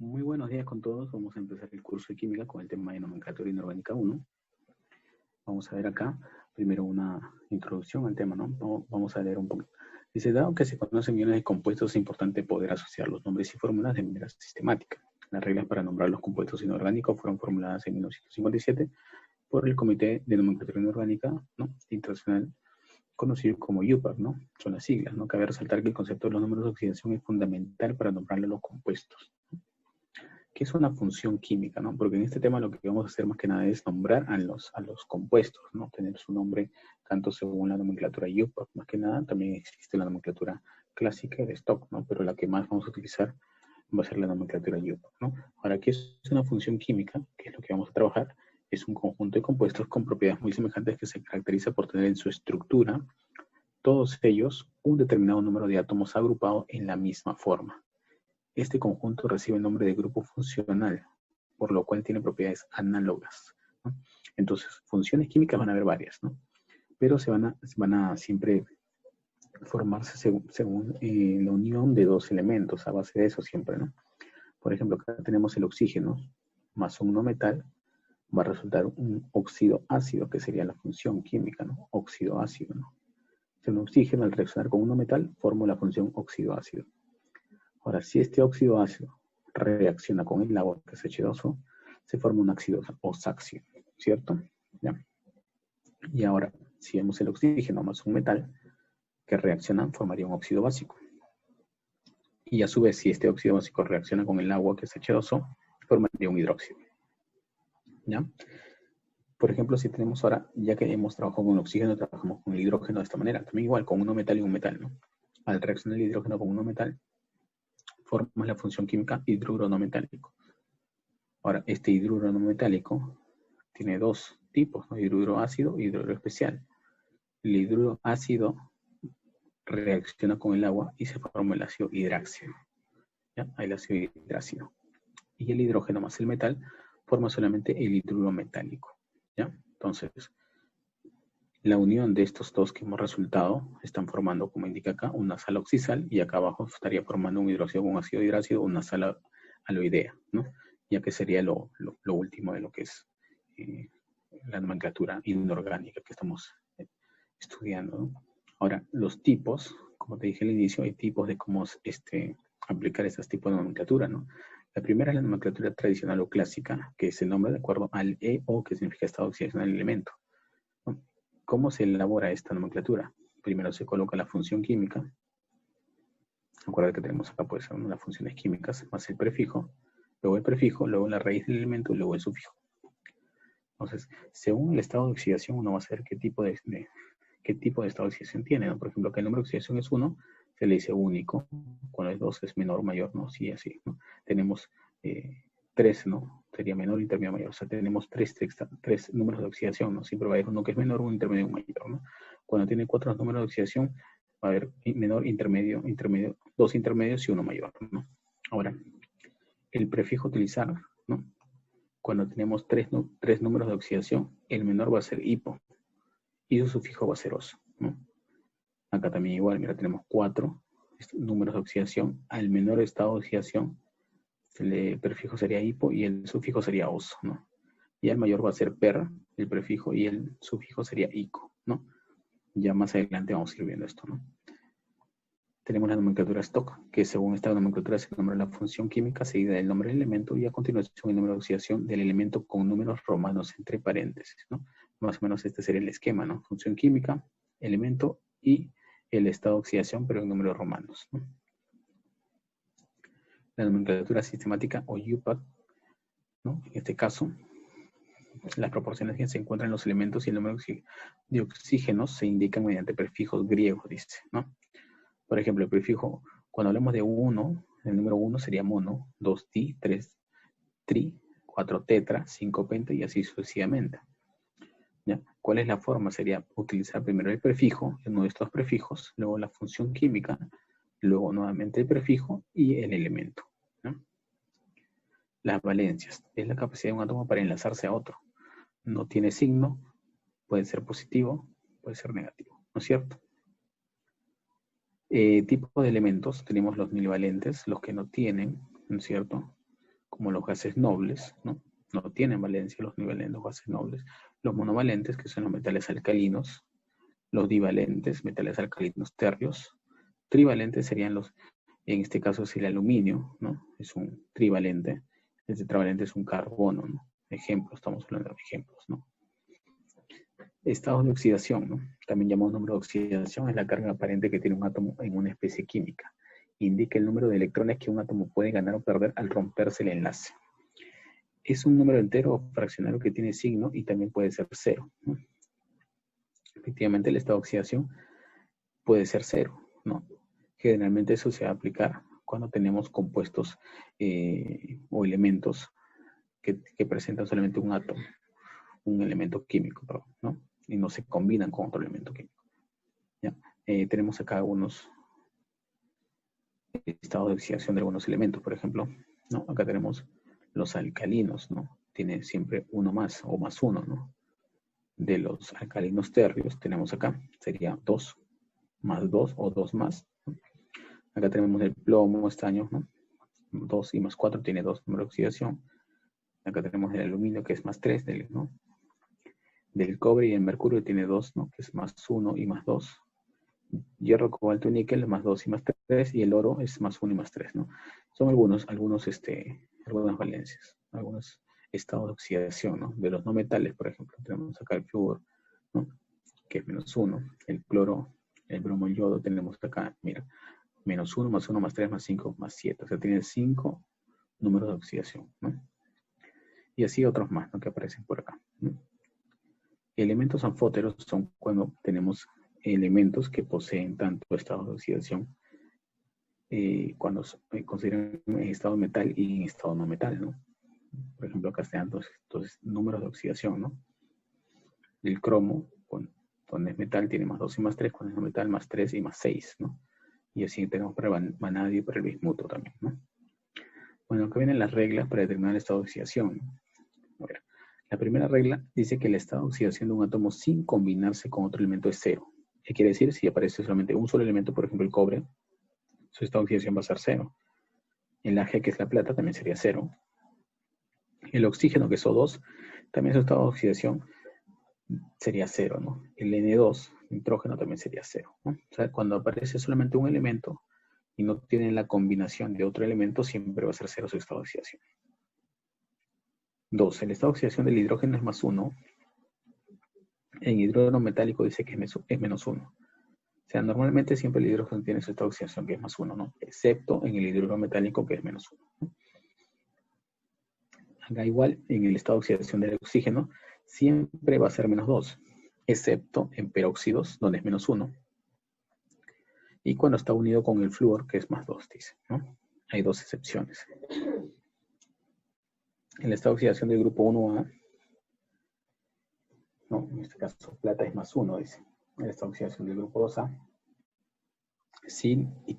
Muy buenos días con todos. Vamos a empezar el curso de química con el tema de nomenclatura inorgánica 1. Vamos a ver acá primero una introducción al tema, ¿no? Vamos a leer un poco. Dice, dado que se conocen millones de compuestos, es importante poder asociar los nombres y fórmulas de manera sistemática. Las reglas para nombrar los compuestos inorgánicos fueron formuladas en 1957 por el Comité de Nomenclatura Inorgánica, ¿no?, Internacional, conocido como IUPAC, ¿no? Son las siglas, ¿no? Cabe resaltar que el concepto de los números de oxidación es fundamental para nombrar los compuestos. ¿Qué es una función química, no? Porque en este tema lo que vamos a hacer más que nada es nombrar a los compuestos, ¿no? Tener su nombre tanto según la nomenclatura IUPAC, más que nada. También existe la nomenclatura clásica de Stock, ¿no? Pero la que más vamos a utilizar va a ser la nomenclatura IUPAC, ¿no? Ahora, ¿qué es una función química? Que es lo que vamos a trabajar. Es un conjunto de compuestos con propiedades muy semejantes que se caracteriza por tener en su estructura, todos ellos, un determinado número de átomos agrupados en la misma forma. Este conjunto recibe el nombre de grupo funcional, por lo cual tiene propiedades análogas, ¿no? Entonces, funciones químicas van a haber varias, ¿no? Pero se van a siempre formarse según la unión de dos elementos, a base de eso siempre, ¿no? Por ejemplo, acá tenemos el oxígeno más un no metal, va a resultar un óxido ácido, que sería la función química, ¿no? Óxido ácido, ¿no? Si un oxígeno al reaccionar con un no metal forma la función óxido ácido. Ahora, si este óxido ácido reacciona con el agua, que es H2O, se forma un ácido oxácido, ¿cierto? ¿Ya? Y ahora, si vemos el oxígeno más un metal que reaccionan, formaría un óxido básico. Y a su vez, si este óxido básico reacciona con el agua, que es H2O, formaría un hidróxido. ¿Ya? Por ejemplo, si tenemos ahora, ya que hemos trabajado con el oxígeno, trabajamos con el hidrógeno de esta manera. También igual, con uno metal y un metal, ¿no? Al reaccionar el hidrógeno con uno metal, formamos la función química hidruro no metálico. Ahora, este hidruro no metálico tiene dos tipos, ¿no? Hidruro ácido y hidruro especial. El hidruro ácido reacciona con el agua y se forma el ácido hidráxido. ¿Ya? El ácido hidráxido. Y el hidrógeno más el metal forma solamente el hidruro metálico. ¿Ya? Entonces, la unión de estos dos que hemos resultado están formando, como indica acá, una sal oxisal, y acá abajo estaría formando un hidróxido con ácido hidráxido, una sal aloidea, ¿no? Ya que sería lo último de lo que es la nomenclatura inorgánica que estamos estudiando, ¿no? Ahora, los tipos, como te dije al inicio, hay tipos de cómo aplicar estos tipos de nomenclatura, ¿no? La primera es la nomenclatura tradicional o clásica, que se nombra de acuerdo al EO, que significa estado de oxidación del elemento, ¿no? ¿Cómo se elabora esta nomenclatura? Primero se coloca la función química. Recuerda que tenemos acá, pues, las funciones químicas más el prefijo, luego la raíz del elemento y luego el sufijo. Entonces, según el estado de oxidación, uno va a saber qué tipo de estado de oxidación tiene, ¿no? Por ejemplo, que el número de oxidación es 1, se le dice único. Cuando es 2 es menor, mayor, ¿no? Sí, así, ¿no? Tenemos 3, ¿no? Sería menor, intermedio, mayor. O sea, tenemos tres números de oxidación, ¿no? Siempre va a haber uno que es menor, un intermedio, un mayor, ¿no? Cuando tiene 4 números de oxidación, va a haber menor, intermedio, dos intermedios y uno mayor, ¿no? Ahora, el prefijo a utilizar, ¿no? Cuando tenemos tres números de oxidación, el menor va a ser hipo y su sufijo va a ser oso, ¿no? Acá también igual, mira, tenemos 4 números de oxidación. Al menor estado de oxidación, el prefijo sería hipo y el sufijo sería oso, ¿no? Y al mayor va a ser per, el prefijo, y el sufijo sería ico, ¿no? Ya más adelante vamos a ir viendo esto, ¿no? Tenemos la nomenclatura stock, que según esta nomenclatura se nombra la función química seguida del nombre del elemento y a continuación el número de oxidación del elemento con números romanos entre paréntesis, ¿no? Más o menos este sería el esquema, ¿no? Función química, elemento y el estado de oxidación, pero en números romanos, ¿no? La nomenclatura sistemática o IUPAC, ¿no? En este caso, las proporciones que se encuentran en los elementos y el número de oxígenos se indican mediante prefijos griegos, dice, ¿no? Por ejemplo, el prefijo, cuando hablamos de 1, el número 1 sería mono, 2 di, 3 tri, 4 tetra, 5 penta y así sucesivamente. ¿Ya? ¿Cuál es la forma? Sería utilizar primero el prefijo, uno de estos prefijos, luego la función química, luego nuevamente el prefijo y el elemento, ¿no? Las valencias es la capacidad de un átomo para enlazarse a otro. No tiene signo, puede ser positivo, puede ser negativo, ¿no es cierto? Tipo de elementos, tenemos los nilvalentes, los que no tienen, ¿no es cierto? como los gases nobles, ¿no? No tienen valencia los niveles de los gases nobles. Los monovalentes, que son los metales alcalinos. Los divalentes, metales alcalinos tercios. Trivalentes serían los, en este caso es el aluminio, ¿no? Es un trivalente. Este trivalente es un carbono, ¿no? Ejemplos, estamos hablando de ejemplos, ¿no? Estados de oxidación, ¿no? También llamado número de oxidación, es la carga aparente que tiene un átomo en una especie química. Indica el número de electrones que un átomo puede ganar o perder al romperse el enlace. Es un número entero o fraccionario que tiene signo y también puede ser cero, ¿no? Efectivamente, el estado de oxidación puede ser cero, ¿no? Generalmente eso se va a aplicar cuando tenemos compuestos o elementos que presentan solamente un átomo, un elemento químico, perdón, ¿no? Y no se combinan con otro elemento químico. ¿Ya? Tenemos acá algunos estados de oxidación de algunos elementos, por ejemplo, ¿no? Acá tenemos los alcalinos, ¿no? Tiene siempre uno más o más uno, ¿no? De los alcalinos tercios tenemos acá, sería 2 más 2 o 2 más. Acá tenemos el plomo, estaño, ¿no? 2 y más 4 tiene 2 número de oxidación. Acá tenemos el aluminio, que es más 3, ¿no? Del cobre y el mercurio tiene 2, ¿no? Que es más 1 y más 2. Hierro, cobalto y níquel, más 2 y más 3. Y el oro es más 1 y más 3, ¿no? Son algunas valencias, algunos estados de oxidación, ¿no? De los no metales, por ejemplo. Tenemos acá el flúor, ¿no? Que es menos 1. El cloro, el bromo, el yodo, tenemos acá, mira, menos 1, más 1, más 3, más 5, más 7. O sea, tiene 5 números de oxidación, ¿no? Y así otros más, ¿no? Que aparecen por acá, ¿no? Elementos anfóteros son cuando tenemos elementos que poseen tanto estados de oxidación cuando consideran en estado de metal y en estado no metal, ¿no? Por ejemplo, acá están estos números de oxidación, ¿no? El cromo, cuando es metal, tiene más 2 y más 3, cuando es no metal, más 3 y más 6, ¿no? Y así tenemos para el vanadio y para el bismuto también, ¿no? Bueno, acá vienen las reglas para determinar el estado de oxidación. A ver, la primera regla dice que el estado de oxidación de un átomo sin combinarse con otro elemento es cero. ¿Qué quiere decir? Si aparece solamente un solo elemento, por ejemplo el cobre, su estado de oxidación va a ser cero. El Ag, que es la plata, también sería cero. El oxígeno, que es O2, también su estado de oxidación sería cero, ¿no? El N2, nitrógeno, también sería cero, ¿no? O sea, cuando aparece solamente un elemento y no tiene la combinación de otro elemento, siempre va a ser cero su estado de oxidación. 2. El estado de oxidación del hidrógeno es más 1. En hidrógeno metálico dice que es menos 1. O sea, normalmente siempre el hidrógeno tiene su estado de oxidación que es más 1, ¿no? Excepto en el hidrógeno metálico que es menos 1, ¿no? Acá igual, en el estado de oxidación del oxígeno, siempre va a ser menos 2, excepto en peróxidos, donde es menos 1. Y cuando está unido con el flúor, que es más 2, dice, ¿no? Hay dos excepciones. En el estado de oxidación del grupo 1A, no, en este caso plata es más 1, dice. En el estado de oxidación del grupo 2A, zinc y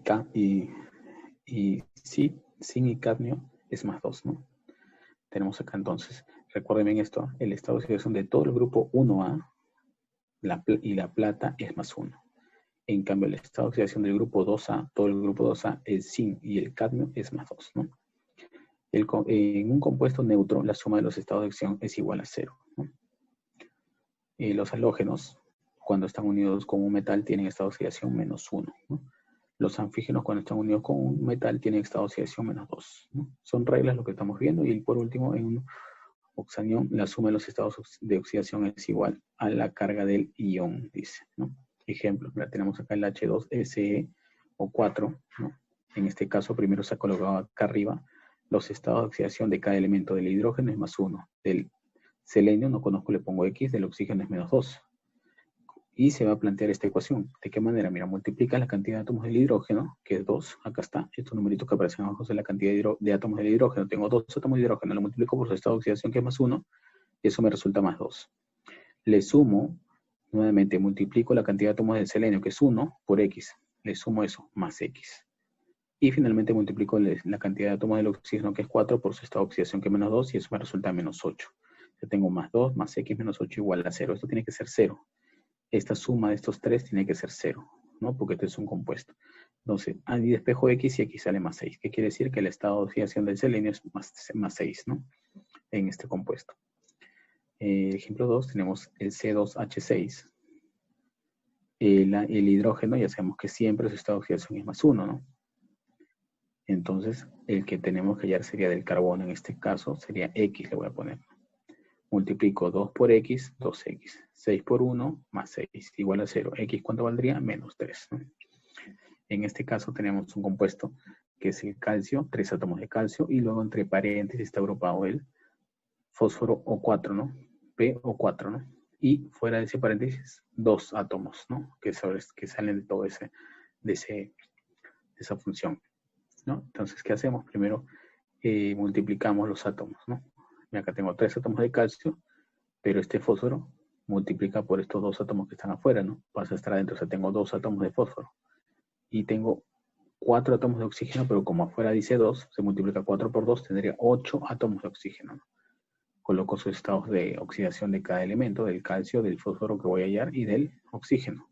cadmio es más 2, ¿no? Tenemos acá entonces, recuerden bien esto, el estado de oxidación de todo el grupo 1A y la plata es más 1. En cambio, el estado de oxidación del grupo 2A, todo el grupo 2A, el zinc y el cadmio es más 2, ¿no? En un compuesto neutro, la suma de los estados de oxidación es igual a 0, ¿no? Los halógenos, cuando están unidos con un metal, tienen estado de oxidación menos 1, ¿no? Los anfígenos, cuando están unidos con un metal, tienen estado de oxidación menos 2, ¿no? Son reglas lo que estamos viendo. Y por último, en un oxanión, la suma de los estados de oxidación es igual a la carga del ion, dice, ¿no? Ejemplo, tenemos acá el H2SeO4, ¿no? En este caso, primero se ha colocado acá arriba los estados de oxidación de cada elemento. Del hidrógeno es más 1, del selenio, no conozco, le pongo X, del oxígeno es menos 2. Y se va a plantear esta ecuación. ¿De qué manera? Mira, multiplica la cantidad de átomos del hidrógeno, que es 2, acá está, estos numeritos que aparecen abajo es la cantidad de átomos del hidrógeno. Tengo 2 átomos de hidrógeno, lo multiplico por su estado de oxidación, que es más 1, y eso me resulta más 2. Le sumo, nuevamente multiplico la cantidad de átomos del selenio, que es 1, por X. Le sumo eso, más X. Y finalmente multiplico la cantidad de átomos del oxígeno, que es 4, por su estado de oxidación, que es menos 2, y eso me resulta menos 8. Yo tengo más 2, más X menos 8 igual a 0. Esto tiene que ser 0. Esta suma de estos tres tiene que ser 0, ¿no? Porque este es un compuesto. Entonces, y despejo X y aquí sale más 6. ¿Qué quiere decir? Que el estado de oxidación del selenio es más 6, ¿no? En este compuesto. Ejemplo 2, tenemos el C2H6. El hidrógeno, ya sabemos que siempre su estado de oxidación es más 1, ¿no? Entonces, el que tenemos que hallar sería del carbono, en este caso, sería X, le voy a poner. Multiplico 2 por X, 2X. 6 por 1, más 6, igual a 0. X, ¿cuánto valdría? Menos 3, ¿no? En este caso tenemos un compuesto que es el calcio, 3 átomos de calcio, y luego entre paréntesis está agrupado el fósforo O4, ¿no? PO4, ¿no? Y fuera de ese paréntesis, 2 átomos, ¿no? Que salen de todo de esa función, ¿no? Entonces, ¿qué hacemos? Primero multiplicamos los átomos, ¿no? Y acá tengo 3 átomos de calcio, pero este fósforo multiplica por estos 2 átomos que están afuera, ¿no? Pasa a estar adentro, o sea, tengo 2 átomos de fósforo. Y tengo 4 átomos de oxígeno, pero como afuera dice 2, se multiplica 4 por 2, tendría 8 átomos de oxígeno, ¿no? Coloco sus estados de oxidación de cada elemento, del calcio, del fósforo que voy a hallar y del oxígeno.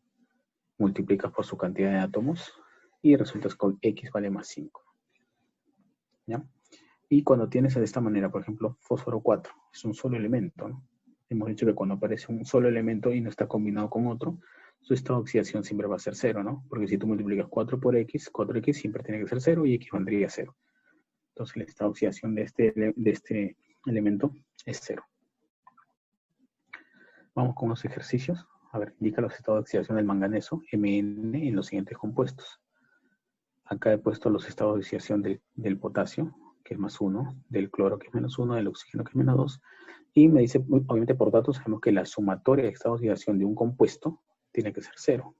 Multiplicas por su cantidad de átomos y resultas con X vale más 5. ¿Ya? Y cuando tienes de esta manera, por ejemplo, fósforo 4, es un solo elemento, ¿no? Hemos dicho que cuando aparece un solo elemento y no está combinado con otro, su estado de oxidación siempre va a ser 0, ¿no? Porque si tú multiplicas 4 por X, 4X siempre tiene que ser 0 y X vendría a 0. Entonces el estado de oxidación de este elemento es 0. Vamos con los ejercicios. A ver, indica los estados de oxidación del manganeso, Mn, en los siguientes compuestos. Acá he puesto los estados de oxidación del potasio, que es más 1, del cloro, que es menos 1, del oxígeno, que es menos 2. Y me dice, obviamente por datos, sabemos que la sumatoria de estados de oxidación de un compuesto tiene que ser 0.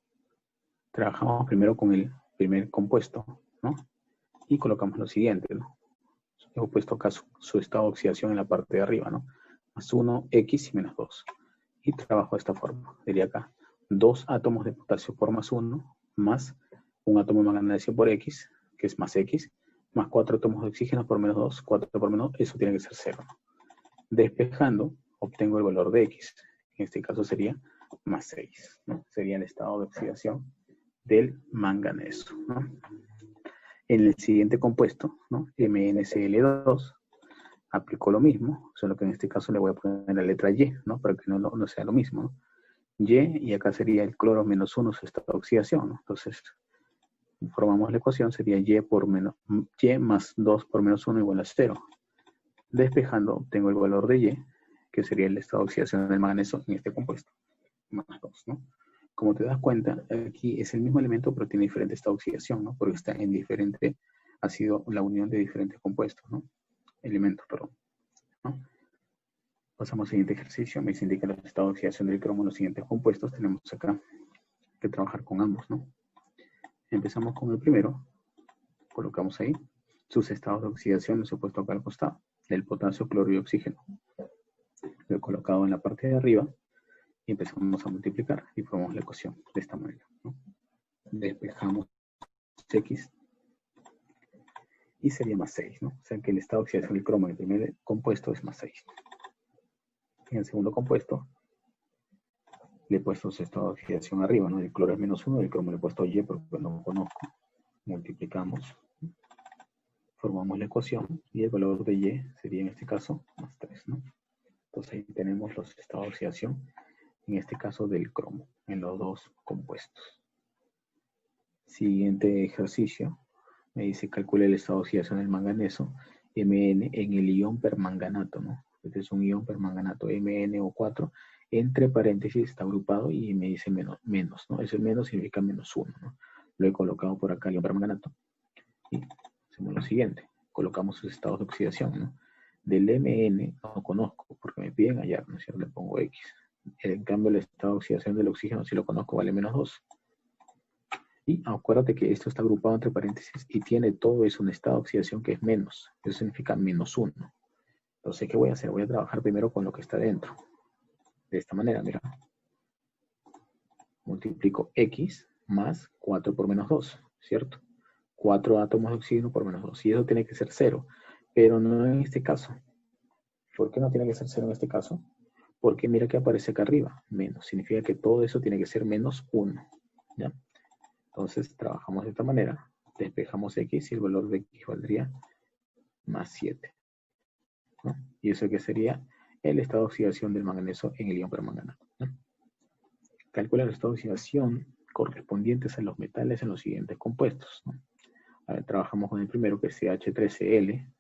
Trabajamos primero con el primer compuesto, ¿no? Y colocamos lo siguiente, ¿no? He puesto acá su estado de oxidación en la parte de arriba, ¿no? Más 1, X y menos 2. Y trabajo de esta forma. Sería acá 2 átomos de potasio por más 1, más un átomo de magnesio por X, que es más X, más 4 átomos de oxígeno por menos 2, 4 por menos 2, eso tiene que ser 0. Despejando, obtengo el valor de X. En este caso sería más 6, ¿no? Sería el estado de oxidación del manganeso, ¿no? En el siguiente compuesto, ¿no? MnCl2, aplico lo mismo, solo que en este caso le voy a poner la letra Y, ¿no? Para que no sea lo mismo, ¿no? Y acá sería el cloro menos 1 su estado de oxidación, ¿no? Entonces, formamos la ecuación, sería Y más 2 por menos 1 igual a 0. Despejando, obtengo el valor de Y, que sería el estado de oxidación del manganeso en este compuesto, más 2, ¿no? Como te das cuenta, aquí es el mismo elemento, pero tiene diferente estado de oxidación, ¿no? Porque está en diferente, ha sido la unión de diferentes compuestos, ¿no? Elementos, perdón, ¿no? Pasamos al siguiente ejercicio. Me indica los estados de oxidación del cromo en los siguientes compuestos. Tenemos acá que trabajar con ambos, ¿no? Empezamos con el primero. Colocamos ahí sus estados de oxidación, los he puesto acá al costado, del potasio, cloro y oxígeno. Lo he colocado en la parte de arriba y empezamos a multiplicar y formamos la ecuación de esta manera, ¿no? Despejamos X y sería más 6, ¿no? O sea que el estado de oxidación del cromo en el primer compuesto es más 6. En el segundo compuesto le he puesto su estado de oxidación arriba, ¿no? El cloro es menos 1, el cromo le he puesto Y porque no lo conozco. Multiplicamos, formamos la ecuación y el valor de Y sería en este caso más 3, ¿no? Entonces ahí tenemos los estados de oxidación, en este caso del cromo, en los dos compuestos. Siguiente ejercicio, me dice calcula el estado de oxidación del manganeso, Mn, en el ion permanganato, ¿no? Este es un ion permanganato, MnO4, entre paréntesis está agrupado y me dice menos, ¿no? Ese menos significa menos 1, ¿no? Lo he colocado por acá, ion permanganato. Y hacemos lo siguiente, colocamos sus estados de oxidación, ¿no? Del Mn no conozco, porque me piden hallar, ¿no es cierto? Le pongo X. En cambio, el estado de oxidación del oxígeno, si lo conozco, vale menos 2. Y acuérdate que esto está agrupado entre paréntesis y tiene todo eso un estado de oxidación que es menos. Eso significa menos 1. Entonces, ¿qué voy a hacer? Voy a trabajar primero con lo que está dentro. De esta manera, mira. Multiplico X más 4 por menos 2, ¿cierto? 4 átomos de oxígeno por menos 2. Y eso tiene que ser 0. Pero no en este caso. ¿Por qué no tiene que ser 0 en este caso? Porque mira que aparece acá arriba. Menos. Significa que todo eso tiene que ser menos 1. ¿Ya? Entonces trabajamos de esta manera, despejamos X y el valor de X valdría más 7. ¿No? Y eso que sería el estado de oxidación del manganeso en el ion permanganato, ¿no? Calcula el estado de oxidación correspondientes a los metales en los siguientes compuestos, ¿no? A ver, trabajamos con el primero, que es CH3Cl.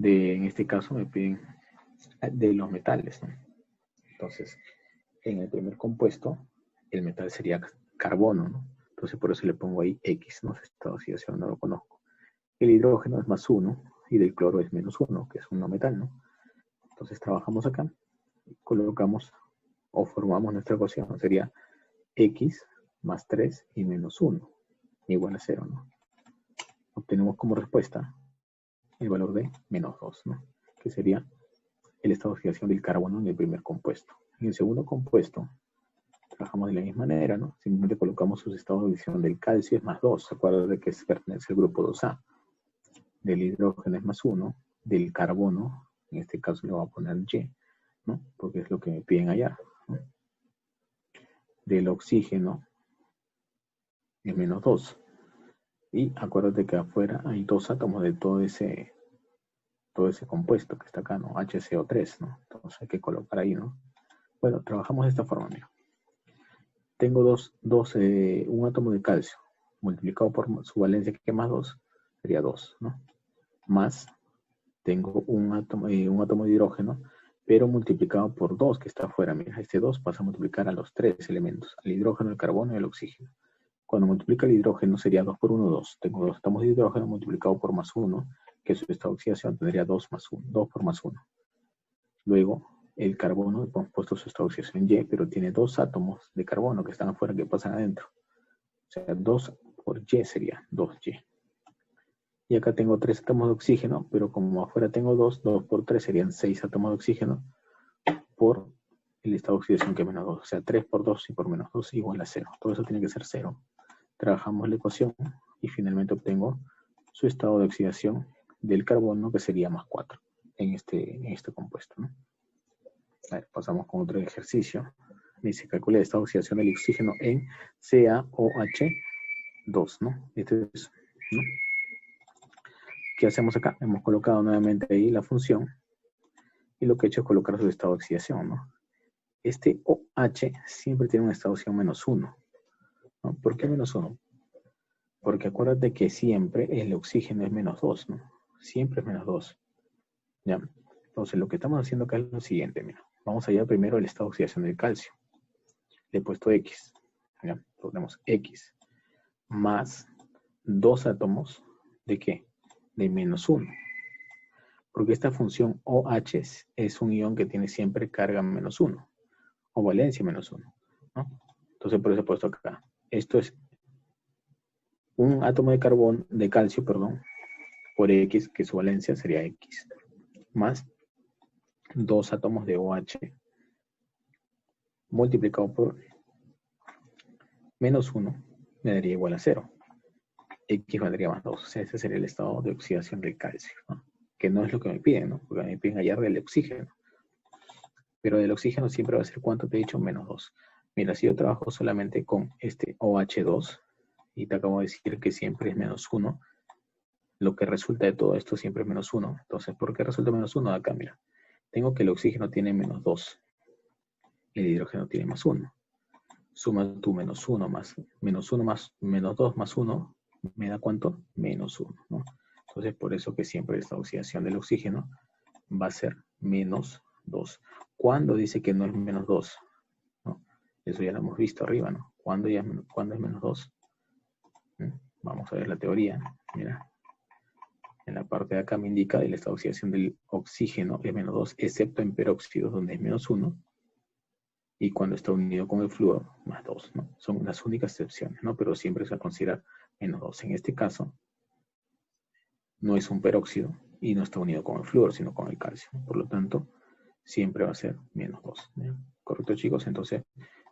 En este caso me piden de los metales, ¿no? Entonces, en el primer compuesto, el metal sería carbono, ¿no? Entonces, por eso le pongo ahí X, ¿no? Estado de oxidación no lo conozco. El hidrógeno es más 1 y del cloro es menos 1, que es un no metal, ¿no? Entonces, trabajamos acá, colocamos o formamos nuestra ecuación. Sería X más 3 y menos 1, igual a 0, ¿no? Obtenemos como respuesta el valor de menos 2, ¿no? Que sería el estado de oxidación del carbono en el primer compuesto. En el segundo compuesto, trabajamos de la misma manera, ¿no? Simplemente colocamos sus estados de oxidación del calcio es más 2. ¿Se acuerdan de que pertenece al grupo 2A? Del hidrógeno es más 1. Del carbono, en este caso le voy a poner Y, ¿no? Porque es lo que me piden allá, ¿no? Del oxígeno es menos 2. Y acuérdate que afuera hay 2 átomos de todo ese compuesto que está acá, ¿no? HCO3, ¿no? Entonces hay que colocar ahí, ¿no? Bueno, trabajamos de esta forma, mira. Tengo un átomo de calcio multiplicado por su valencia, que es más 2, sería 2, ¿no? Más, tengo un átomo de hidrógeno, pero multiplicado por 2, que está afuera. Mira, este 2 pasa a multiplicar a los 3 elementos, al hidrógeno, el carbono y el oxígeno. Cuando multiplica el hidrógeno sería 2 por 1, 2. Tengo 2 átomos de hidrógeno multiplicado por más 1, que es su estado de oxidación, tendría 2 más 1, 2 por más 1. Luego, el carbono, hemos puesto su estado de oxidación Y, pero tiene 2 átomos de carbono que están afuera, que pasan adentro. O sea, 2 por Y sería 2Y. Y acá tengo 3 átomos de oxígeno, pero como afuera tengo 2, 2 por 3 serían 6 átomos de oxígeno por el estado de oxidación, que es menos 2. O sea, 3 por 2 y por menos 2 igual a 0. Todo eso tiene que ser 0. Trabajamos la ecuación y finalmente obtengo su estado de oxidación del carbono, que sería más 4 en este compuesto, ¿no? A ver, pasamos con otro ejercicio. Dice, calcula el estado de oxidación del oxígeno en CaOH2, ¿no? Este es, ¿no? ¿Qué hacemos acá? Hemos colocado nuevamente ahí la función y lo que he hecho es colocar su estado de oxidación, ¿no? Este OH siempre tiene un estado de oxidación menos 1, ¿no? ¿Por qué menos 1? Porque acuérdate que siempre el oxígeno es menos 2, ¿no? Siempre es menos 2. ¿Ya? Entonces, lo que estamos haciendo acá es lo siguiente, mira. Vamos a hallar primero el estado de oxidación del calcio. Le he puesto X. ¿Ya? Entonces, tenemos X más 2 átomos ¿de qué? De menos 1. Porque esta función OH es un ion que tiene siempre carga menos 1. O valencia menos 1. ¿No? Entonces, por eso he puesto acá. Esto es un átomo de calcio, por X, que su valencia sería X, más 2 átomos de OH multiplicado por menos 1 me daría igual a 0. X valdría más 2. O sea, ese sería el estado de oxidación del calcio, ¿no? Que no es lo que me piden, ¿no? Porque me piden hallar del oxígeno. Pero del oxígeno siempre va a ser, ¿cuánto te he dicho? Menos 2. Mira, si yo trabajo solamente con este OH2 y te acabo de decir que siempre es menos 1, lo que resulta de todo esto siempre es menos 1. Entonces, ¿por qué resulta menos 1? Acá, mira. Tengo que el oxígeno tiene menos 2. El hidrógeno tiene más 1. Suma tu menos 1 más menos 1 más menos 2 más 1. ¿Me da cuánto? Menos 1, ¿no? Entonces, por eso que siempre esta oxidación del oxígeno va a ser menos 2. ¿Cuándo dice que no es menos 2? ¿No? Eso ya lo hemos visto arriba, ¿no? ¿Cuándo es menos 2? Vamos a ver la teoría. Mira. En la parte de acá me indica que la oxidación del oxígeno es menos 2, excepto en peróxidos, donde es menos 1. Y cuando está unido con el flúor, más 2, ¿no? Son las únicas excepciones, ¿no? Pero siempre se va a considerar menos 2. En este caso, no es un peróxido y no está unido con el flúor, sino con el calcio. Por lo tanto, siempre va a ser menos 2. ¿Bien? ¿Correcto, chicos? Entonces,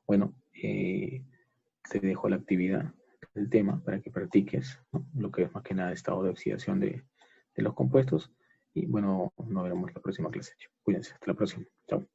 bueno, te dejo la actividad del tema para que practiques, ¿no? Lo que es más que nada estado de oxidación de los compuestos. Y bueno, nos veremos la próxima clase. Cuídense. Hasta la próxima. Chao.